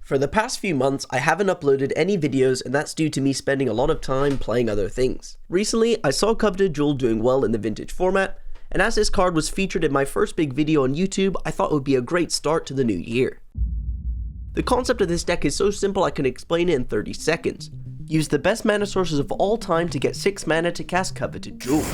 For the past few months, I haven't uploaded any videos, and that's due to me spending a lot of time playing other things. Recently, I saw Coveted Jewel doing well in the vintage format, and as this card was featured in my first big video on YouTube, I thought it would be a great start to the new year. The concept of this deck is so simple I can explain it in 30 seconds. Use the best mana sources of all time to get 6 mana to cast Coveted Jewel.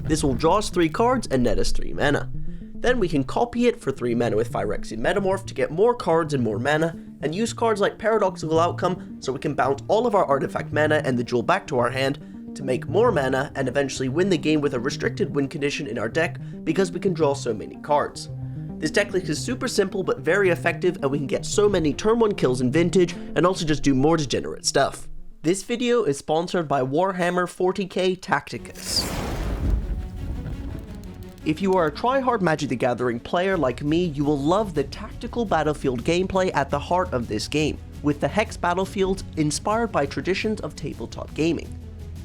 This will draw us 3 cards and net us 3 mana. Then we can copy it for 3 mana with Phyrexian Metamorph to get more cards and more mana, and use cards like Paradoxical Outcome so we can bounce all of our artifact mana and the jewel back to our hand to make more mana and eventually win the game with a restricted win condition in our deck because we can draw so many cards. This deck list is super simple but very effective, and we can get so many turn 1 kills in Vintage and also just do more degenerate stuff. This video is sponsored by Warhammer 40k Tacticus. If you are a try-hard Magic the Gathering player like me, you will love the tactical battlefield gameplay at the heart of this game, with the hex battlefields inspired by traditions of tabletop gaming.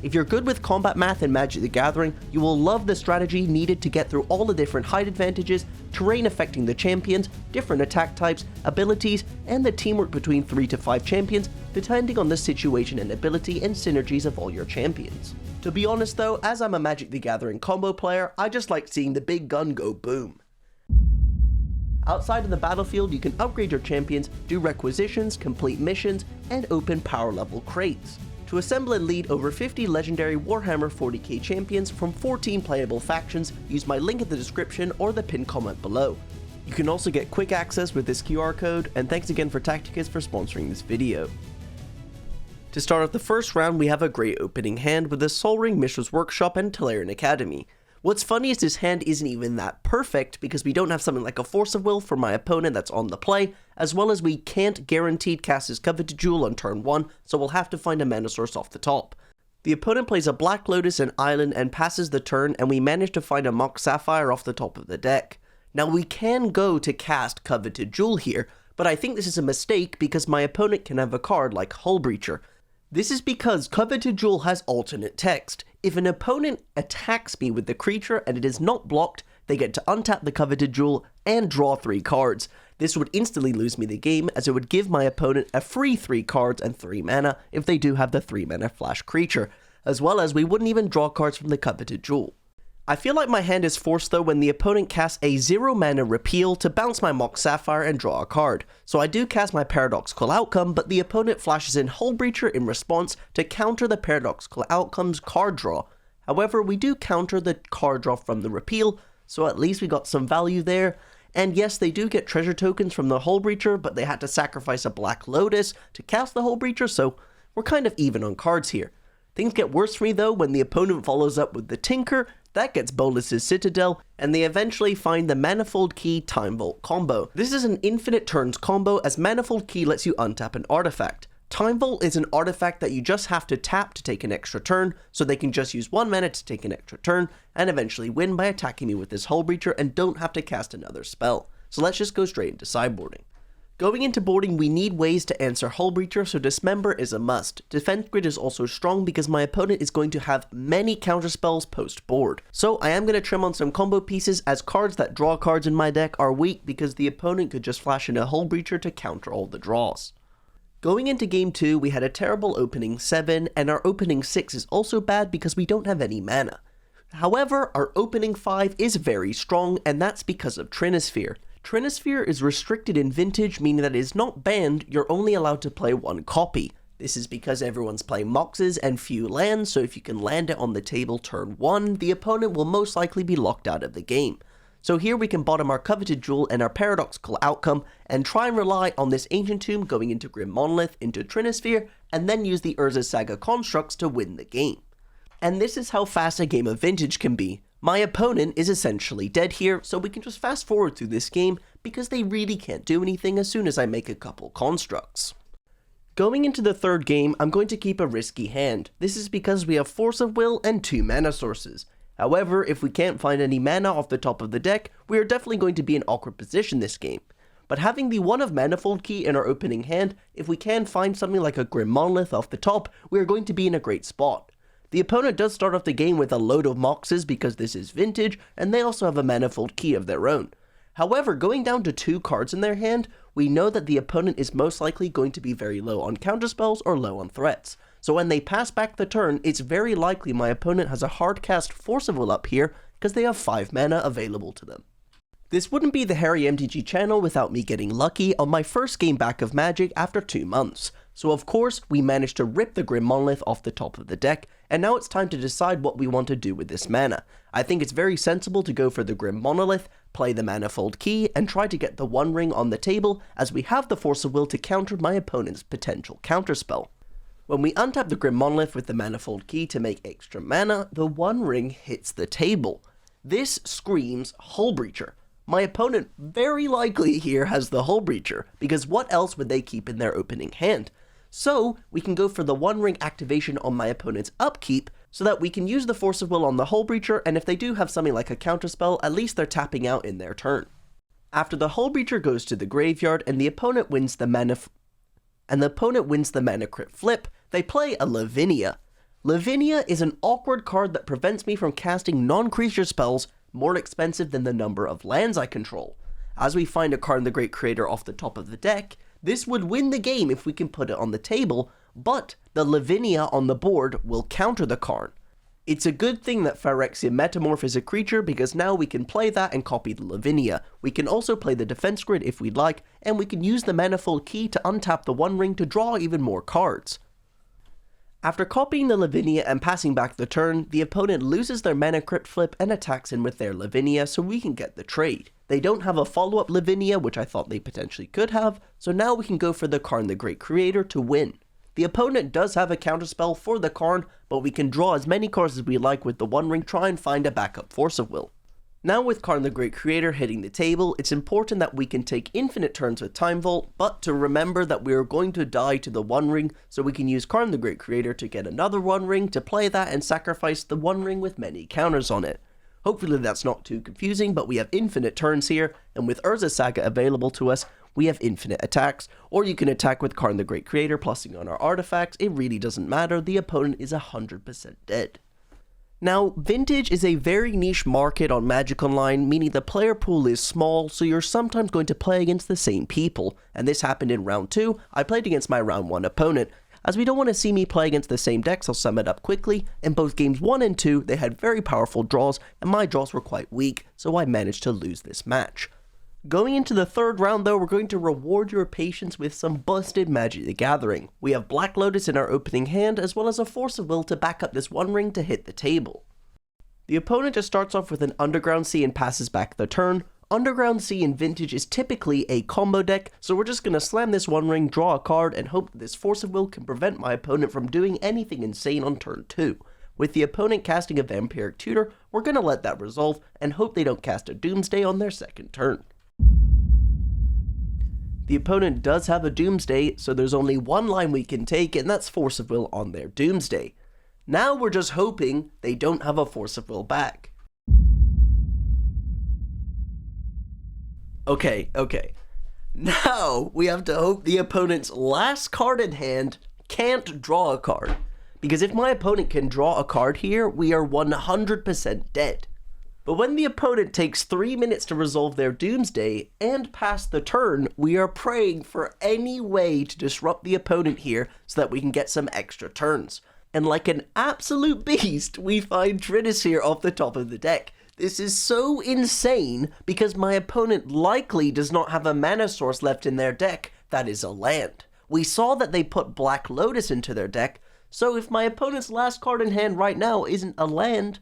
If you're good with combat math in Magic the Gathering, you will love the strategy needed to get through all the different height advantages, terrain affecting the champions, different attack types, abilities, and the teamwork between 3 to 5 champions, depending on the situation and ability and synergies of all your champions. To be honest though, as I'm a Magic the Gathering combo player, I just like seeing the big gun go boom. Outside of the battlefield, you can upgrade your champions, do requisitions, complete missions, and open power level crates. To assemble and lead over 50 legendary Warhammer 40k champions from 14 playable factions, use my link in the description or the pinned comment below. You can also get quick access with this QR code, and thanks again for Tacticus for sponsoring this video. To start off the first round, we have a great opening hand with the Sol Ring, Mishra's Workshop, and Tolarian Academy. What's funny is this hand isn't even that perfect because we don't have something like a Force of Will for my opponent that's on the play, as well as we can't guaranteed cast his Coveted Jewel on turn 1, so we'll have to find a mana source off the top. The opponent plays a Black Lotus and Island and passes the turn, and we manage to find a Mox Sapphire off the top of the deck. Now we can go to cast Coveted Jewel here, but I think this is a mistake because my opponent can have a card like Hull Breacher. This is because Coveted Jewel has alternate text. If an opponent attacks me with the creature and it is not blocked, they get to untap the Coveted Jewel and draw 3 cards. This would instantly lose me the game, as it would give my opponent a free 3 cards and 3 mana if they do have the 3 mana flash creature, as well as we wouldn't even draw cards from the Coveted Jewel. I feel like my hand is forced though when the opponent casts a 0 mana repeal to bounce my Mox Sapphire and draw a card. So I do cast my Paradoxical Outcome, but the opponent flashes in Hull Breacher in response to counter the Paradoxical Outcome's card draw. However, we do counter the card draw from the repeal, so at least we got some value there. And yes, they do get treasure tokens from the Hull Breacher, but they had to sacrifice a Black Lotus to cast the Hull Breacher, so we're kind of even on cards here. Things get worse for me though when the opponent follows up with the Tinker. That gets Bolus's Citadel, and they eventually find the Manifold Key Time Vault combo. This is an infinite turns combo, as Manifold Key lets you untap an artifact. Time Vault is an artifact that you just have to tap to take an extra turn, so they can just use 1 mana to take an extra turn, and eventually win by attacking me with this Hull Breacher and don't have to cast another spell. So let's just go straight into sideboarding. Going into boarding, we need ways to answer Hull Breacher, so Dismember is a must. Defense Grid is also strong because my opponent is going to have many counterspells post-board. So I am going to trim on some combo pieces, as cards that draw cards in my deck are weak because the opponent could just flash in a Hull Breacher to counter all the draws. Going into game 2, we had a terrible opening 7, and our opening 6 is also bad because we don't have any mana. However, our opening 5 is very strong, and that's because of Trinisphere. Trinisphere is restricted in Vintage, meaning that it is not banned, you're only allowed to play 1 copy. This is because everyone's playing Moxes and few lands, so if you can land it on the table turn 1, the opponent will most likely be locked out of the game. So here we can bottom our Coveted Jewel and our Paradoxical Outcome, and try and rely on this Ancient Tomb going into Grim Monolith, into Trinisphere, and then use the Urza's Saga constructs to win the game. And this is how fast a game of Vintage can be. My opponent is essentially dead here, so we can just fast forward through this game because they really can't do anything as soon as I make a couple constructs. Going into the third game, I'm going to keep a risky hand. This is because we have Force of Will and 2 mana sources. However, if we can't find any mana off the top of the deck, we are definitely going to be in an awkward position this game. But having the 1 of Manifold Key in our opening hand, if we can find something like a Grim Monolith off the top, we are going to be in a great spot. The opponent does start off the game with a load of Moxes because this is Vintage, and they also have a Manifold Key of their own. However, going down to 2 cards in their hand, we know that the opponent is most likely going to be very low on counterspells or low on threats. So when they pass back the turn, it's very likely my opponent has a hard cast Force of Will up here because they have 5 mana available to them. This wouldn't be the HarryMTG channel without me getting lucky on my first game back of Magic after 2 months. So of course, we managed to rip the Grim Monolith off the top of the deck, and now it's time to decide what we want to do with this mana. I think it's very sensible to go for the Grim Monolith, play the Manifold Key, and try to get the One Ring on the table, as we have the Force of Will to counter my opponent's potential counterspell. When we untap the Grim Monolith with the Manifold Key to make extra mana, the One Ring hits the table. This screams Hull Breacher. My opponent very likely here has the Hull Breacher, because what else would they keep in their opening hand? So we can go for the One Ring activation on my opponent's upkeep, so that we can use the Force of Will on the Hull Breacher, and if they do have something like a counterspell, at least they're tapping out in their turn. After the Hull Breacher goes to the graveyard and the opponent wins the Mana Crypt flip, they play a Lavinia. Lavinia is an awkward card that prevents me from casting non-creature spells more expensive than the number of lands I control. As we find a card in the Great Creator off the top of the deck, this would win the game if we can put it on the table, but the Lavinia on the board will counter the card. It's a good thing that Phyrexian Metamorph is a creature, because now we can play that and copy the Lavinia. We can also play the Defense Grid if we'd like, and we can use the Manifold Key to untap the One Ring to draw even more cards. After copying the Lavinia and passing back the turn, the opponent loses their Mana Crypt flip and attacks in with their Lavinia so we can get the trade. They don't have a follow-up Lavinia, which I thought they potentially could have, so now we can go for the Karn the Great Creator to win. The opponent does have a counterspell for the Karn, but we can draw as many cards as we like with the One Ring, try and find a backup Force of Will. Now with Karn the Great Creator hitting the table, it's important that we can take infinite turns with Time Vault, but to remember that we are going to die to the One Ring, so we can use Karn the Great Creator to get another One Ring to play that and sacrifice the One Ring with many counters on it. Hopefully that's not too confusing, but we have infinite turns here, and with Urza Saga available to us, we have infinite attacks, or you can attack with Karn the Great Creator, plussing on our artifacts. It really doesn't matter, the opponent is 100% dead. Now, Vintage is a very niche market on Magic Online, meaning the player pool is small, so you're sometimes going to play against the same people, and this happened in round 2. I played against my round 1 opponent. As we don't want to see me play against the same decks, I'll sum it up quickly. In both games 1 and 2, they had very powerful draws, and my draws were quite weak, so I managed to lose this match. Going into the third round though, we're going to reward your patience with some busted Magic the Gathering. We have Black Lotus in our opening hand, as well as a Force of Will to back up this One Ring to hit the table. The opponent just starts off with an Underground Sea and passes back the turn. Underground Sea in Vintage is typically a combo deck, so we're just going to slam this One Ring, draw a card, and hope that this Force of Will can prevent my opponent from doing anything insane on turn 2. With the opponent casting a Vampiric Tutor, we're going to let that resolve, and hope they don't cast a Doomsday on their second turn. The opponent does have a Doomsday, so there's only one line we can take, and that's Force of Will on their Doomsday. Now we're just hoping they don't have a Force of Will back. Okay. Now we have to hope the opponent's last card in hand can't draw a card. Because if my opponent can draw a card here, we are 100% dead. But when the opponent takes 3 minutes to resolve their Doomsday and pass the turn, we are praying for any way to disrupt the opponent here so that we can get some extra turns. And like an absolute beast, we find Trinus here off the top of the deck. This is so insane because my opponent likely does not have a mana source left in their deck that is a land. We saw that they put Black Lotus into their deck, so if my opponent's last card in hand right now isn't a land,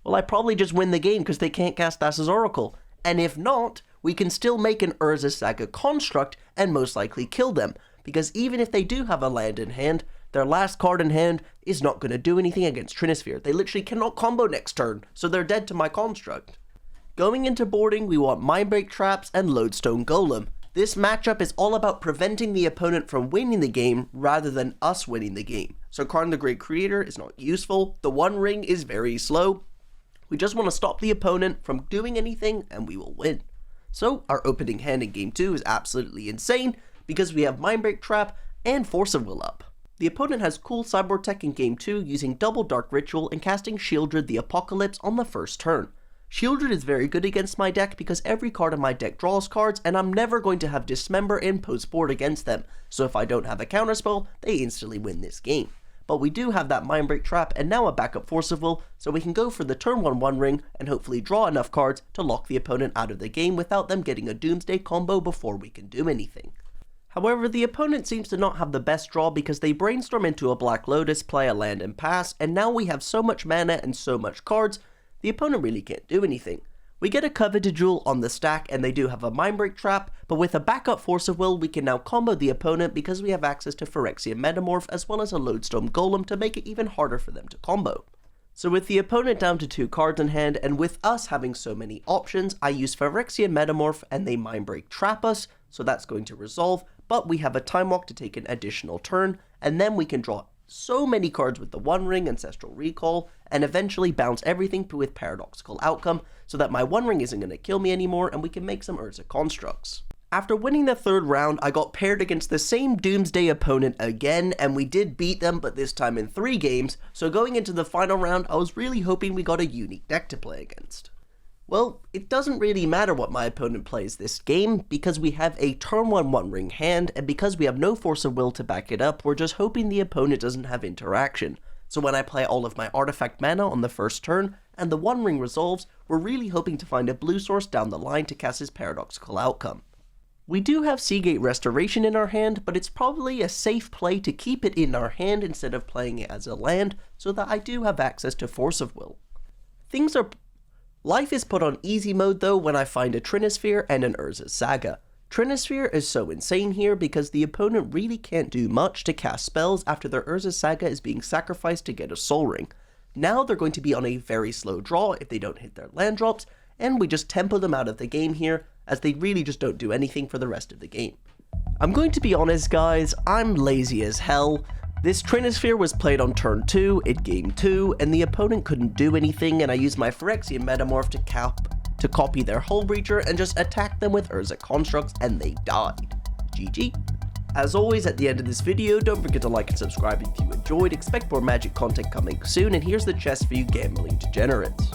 well, I probably just win the game because they can't cast Thassa's Oracle. And if not, we can still make an Urza Saga construct and most likely kill them, because even if they do have a land in hand, their last card in hand is not going to do anything against Trinisphere. They literally cannot combo next turn, so they're dead to my construct. Going into boarding, we want Mindbreak Traps and Lodestone Golem. This matchup is all about preventing the opponent from winning the game rather than us winning the game. So Karn the Great Creator is not useful, the One Ring is very slow. We just want to stop the opponent from doing anything and we will win. So our opening hand in game 2 is absolutely insane because we have Mindbreak Trap and Force of Will up. The opponent has cool sideboard tech in game 2 using double Dark Ritual and casting Shieldred the Apocalypse on the first turn. Shieldred is very good against my deck because every card in my deck draws cards, and I'm never going to have Dismember in post-board against them, so if I don't have a counterspell, they instantly win this game. But we do have that Mindbreak Trap and now a backup Force of Will, so we can go for the turn 1 One Ring and hopefully draw enough cards to lock the opponent out of the game without them getting a Doomsday combo before we can do anything. However, the opponent seems to not have the best draw because they brainstorm into a Black Lotus, play a land and pass, and now we have so much mana and so much cards, the opponent really can't do anything. We get a Coveted Jewel on the stack and they do have a Mindbreak Trap, but with a backup Force of Will we can now combo the opponent because we have access to Phyrexian Metamorph as well as a Lodestone Golem to make it even harder for them to combo. So with the opponent down to 2 cards in hand and with us having so many options, I use Phyrexian Metamorph and they Mindbreak Trap us, so that's going to resolve, but we have a Time Walk to take an additional turn, and then we can draw so many cards with the One Ring, Ancestral Recall, and eventually bounce everything with Paradoxical Outcome, so that my One Ring isn't going to kill me anymore and we can make some Urza Constructs. After winning the 3rd round, I got paired against the same Doomsday opponent again, and we did beat them, but this time in 3 games, so going into the final round, I was really hoping we got a unique deck to play against. Well, it doesn't really matter what my opponent plays this game, because we have a turn 1 One Ring hand, and because we have no Force of Will to back it up, we're just hoping the opponent doesn't have interaction. So when I play all of my artifact mana on the first turn, and the One Ring resolves, we're really hoping to find a blue source down the line to cast his Paradoxical Outcome. We do have Seagate Restoration in our hand, but it's probably a safe play to keep it in our hand instead of playing it as a land, so that I do have access to Force of Will. Life is put on easy mode though when I find a Trinisphere and an Urza's Saga. Trinisphere is so insane here because the opponent really can't do much to cast spells after their Urza's Saga is being sacrificed to get a Soul Ring. Now they're going to be on a very slow draw if they don't hit their land drops, and we just tempo them out of the game here, as they really just don't do anything for the rest of the game. I'm going to be honest guys, I'm lazy as hell. This Trinisphere was played on turn 2, in game 2, and the opponent couldn't do anything, and I used my Phyrexian Metamorph to copy their Hull Breacher and just attack them with Urza Constructs, and they died. GG. As always, at the end of this video, don't forget to like and subscribe if you enjoyed, expect more Magic content coming soon, and here's the chest for you gambling degenerates.